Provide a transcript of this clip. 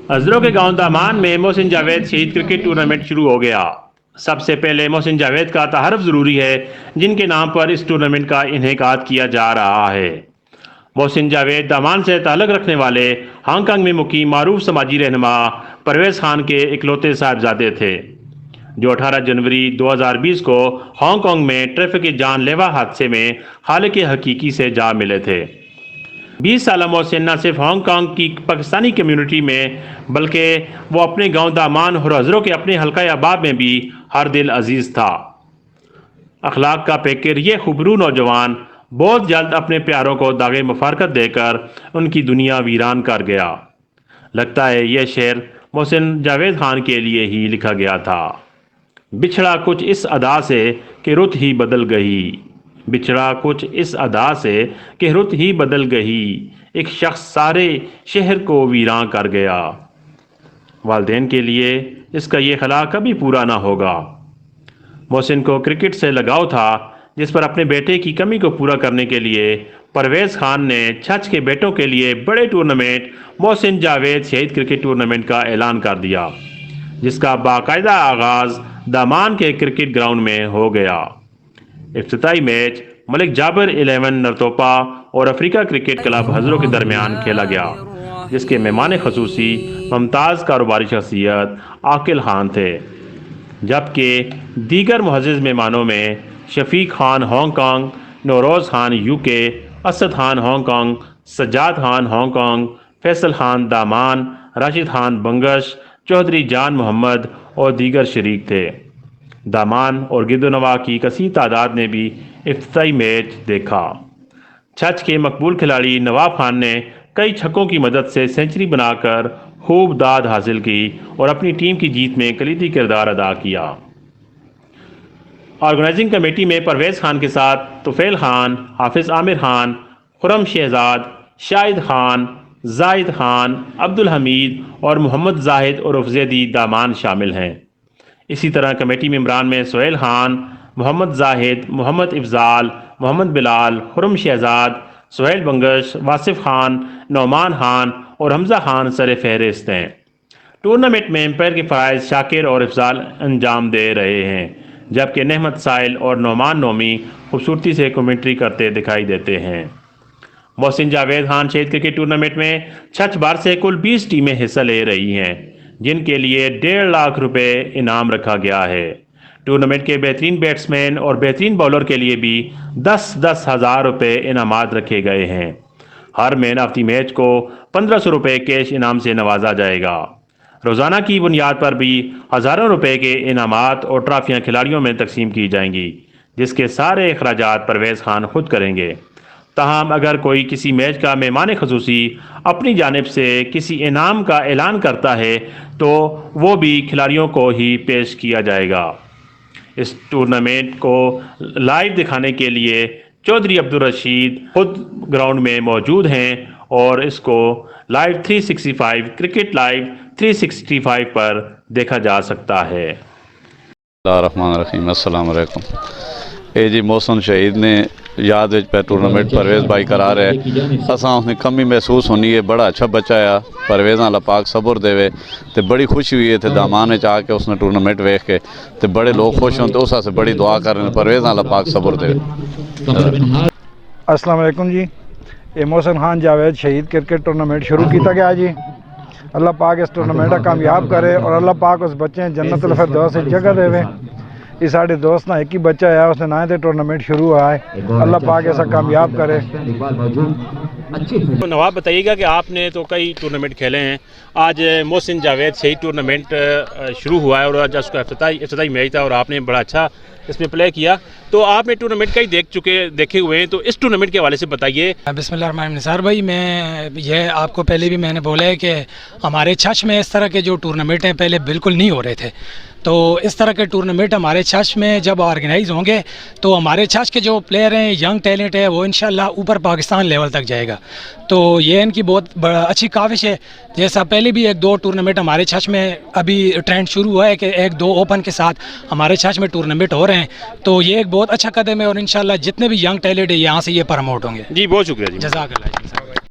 अजरों के गांव दामान में मोहसिन जावेद शहीद क्रिकेट टूर्नामेंट शुरू हो गया। सबसे पहले मोहसिन जावेद का तारफ़ ज़रूरी है, जिनके नाम पर इस टूर्नामेंट का इन्हेकाद किया जा रहा है। मोहसिन जावेद दामान से ताल्लुक़ रखने वाले हांगकांग में मुकीम मारूफ समाजी रहनुमा परवेज़ खान के इकलौते साहिबजादे थे, जो 18 जनवरी 2020 को हांगकांग में ट्रैफिक जानलेवा हादसे में खालिक हकीकी से जा मिले थे। 20 साल मोहसिन न सिर्फ हांगकांग की पाकिस्तानी कम्युनिटी में बल्कि वो अपने गांव दामान और हज़रों के अपने हल्का अहबाब में भी हर दिल अजीज़ था। अखलाक का पैकर ये खुबरू नौजवान बहुत जल्द अपने प्यारों को दागे मुफारकत देकर उनकी दुनिया वीरान कर गया। लगता है यह शेर मोहसिन जावेद खान के लिए ही लिखा गया था। बिछड़ा कुछ इस अदा से कि रुत ही बदल गई, बिछड़ा कुछ इस अदा से कि रुत ही बदल गई, एक शख्स सारे शहर को वीरां कर गया। वालिदैन के लिए इसका ये ख्याल कभी पूरा ना होगा। मोहसिन को क्रिकेट से लगाव था, जिस पर अपने बेटे की कमी को पूरा करने के लिए परवेज़ खान ने छछ के बेटों के लिए बड़े टूर्नामेंट मोहसिन जावेद शहीद क्रिकेट टूर्नामेंट का ऐलान कर दिया, जिसका बाकायदा आगाज़ दामान के क्रिकेट ग्राउंड में हो गया। इफ्तिताई मैच मलिक जाबिर 11 नरतोपा और अफ्रीका क्रिकेट क्लब हज़रों के दरमियान खेला गया, जिसके मेहमान खसूसी मुमताज़ कारोबारी शख्सियत आकिल खान थे, जबकि दीगर मुअज़्ज़िज़ मेहमानों में Shafiq Khan Hong Kong, Nauroz Khan UK, Asad Khan Hong Kong, Sajjad Khan Hong Kong, Faisal Khan Daman, Rashid Khan Bangash, Chaudhry Jan Mohammad और दीगर शरीक थे। दामान और गिरदोनवा की कसीर तादाद ने भी इफ्तिताई मैच देखा। छछ के मकबूल खिलाड़ी नवाब खान ने कई छक्कों की मदद से सेंचुरी बनाकर खूब दाद हासिल की और अपनी टीम की जीत में कलीदी किरदार अदा किया। ऑर्गेनाइजिंग कमेटी में परवेज़ खान के साथ तुफैल खान, हाफिज़ आमिर खान, खुरम शहजाद, शाहिद खान, जाहिद खान, अब्दुल हमीद और मोहम्मद जाहिद और उफ़ज़ैदी दामान शामिल हैं। इसी तरह कमेटी मेंबरान में सोहेल खान, मोहम्मद जाहिद, मोहम्मद इफ़ज़ाल, मोहम्मद बिलाल, खुरम शहजाद, सोहेल बंगश, वासिफ़ खान, नौमान खान और हमज़ा खान सर फहरिस्त हैं। टूर्नामेंट में एम्पायर के फ़राइज़ शाकिर और इफ़ज़ाल अंजाम दे रहे हैं, जबकि नहमत साइल और नौमान नोमी खूबसूरती से कमेंट्री करते दिखाई देते हैं। मोहसिन जावेद खान शहीद क्रिकेट टूर्नामेंट में छछ बार से कुल 20 टीमें हिस्सा ले रही हैं, जिनके लिए 1.5 लाख रुपए इनाम रखा गया है। टूर्नामेंट के बेहतरीन बैट्समैन और बेहतरीन बॉलर के लिए भी 10-10 हज़ार रुपये इनामात रखे गए हैं। Her man of the match को 1500 रुपये कैश इनाम से नवाजा जाएगा। रोज़ाना की बुनियाद पर भी हज़ारों रुपए के इनामात और ट्रॉफियाँ खिलाड़ियों में तकसीम की जाएंगी, जिसके सारे अखराजात परवेज़ खान खुद करेंगे। ताहम अगर कोई किसी मैच का मेहमान खसूसी अपनी जानिब से किसी इनाम का ऐलान करता है तो वो भी खिलाड़ियों को ही पेश किया जाएगा। इस टूर्नामेंट को लाइव दिखाने के लिए चौधरी अब्दुल रशीद खुद ग्राउंड में मौजूद हैं और इसको लाइव 365 क्रिकेट लाइव 365 पर देखा जा सकता है। रहमान अस्सलाम वालेकुम। ए जी मोहसिन शहीद ने याद पे टूर्नामेंट परवेज़ भाई करा रहे, असा उसने कमी महसूस होनी है। बड़ा अच्छा बच्चा आ, परवेज़ अल्लाह पाक सब्र देवे। तो बड़ी खुशी हुई है थे दामान आके उसने टूर्नामेंट वेख के, तो बड़े लोग खुश हों, तो उस से बड़ी दुआ कर रहे हैं परवेज़ अल्लाह पाक सब्र देवे। अस्सलाम वालेकुम जी। ये मोहसिन खान जावेद शहीद क्रिकेट टूर्नामेंट शुरू किया गया जी। अल्लाह पाक इस टूर्नामेंट कामयाब करे और अल्लाह पाक उस बच्चे जन्नतुल फिरदौस से जगह देवे। ये साढ़े दोस्त ना एक ही बच्चा है, उसने ना तो टूर्नामेंट शुरू हुआ है, अल्लाह पाक ऐसा कामयाब करे। तो नवाब बताइएगा कि आपने तो कई टूर्नामेंट खेले हैं, आज मोहसिन जावेद शहीद टूर्नामेंट शुरू हुआ है और आज उसका इफ्तिताई मैच था और आपने बड़ा अच्छा इसमें प्ले किया, तो आपने टूर्नामेंट कई देखे हुए हैं, तो इस टूर्नामेंट के हवाले से बताइए। बिस्मिल्लाह निसार भाई, मैं ये आपको पहले भी मैंने बोला है कि हमारे छछ में इस तरह के जो टूर्नामेंट हैं पहले बिल्कुल नहीं हो रहे थे। तो इस तरह के टूर्नामेंट हमारे छछ में जब ऑर्गेनाइज़ होंगे तो हमारे छछ के जो प्लेयर हैं, यंग टैलेंट है, वो इंशाल्लाह ऊपर पाकिस्तान लेवल तक जाएगा। तो ये इनकी बहुत अच्छी काविश है। जैसा पहले भी 1-2 टूर्नामेंट हमारे छछ में अभी ट्रेंड शुरू हुआ है कि 1-2 ओपन के साथ हमारे छछ में टूर्नामेंट हो रहे हैं, तो ये एक बहुत अच्छा कदम है और इंशाल्लाह जितने भी यंग टैलेंट है यहाँ से ये प्रमोट होंगे। जी बहुत शुक्रिया जी। जज़ाकल्लाह।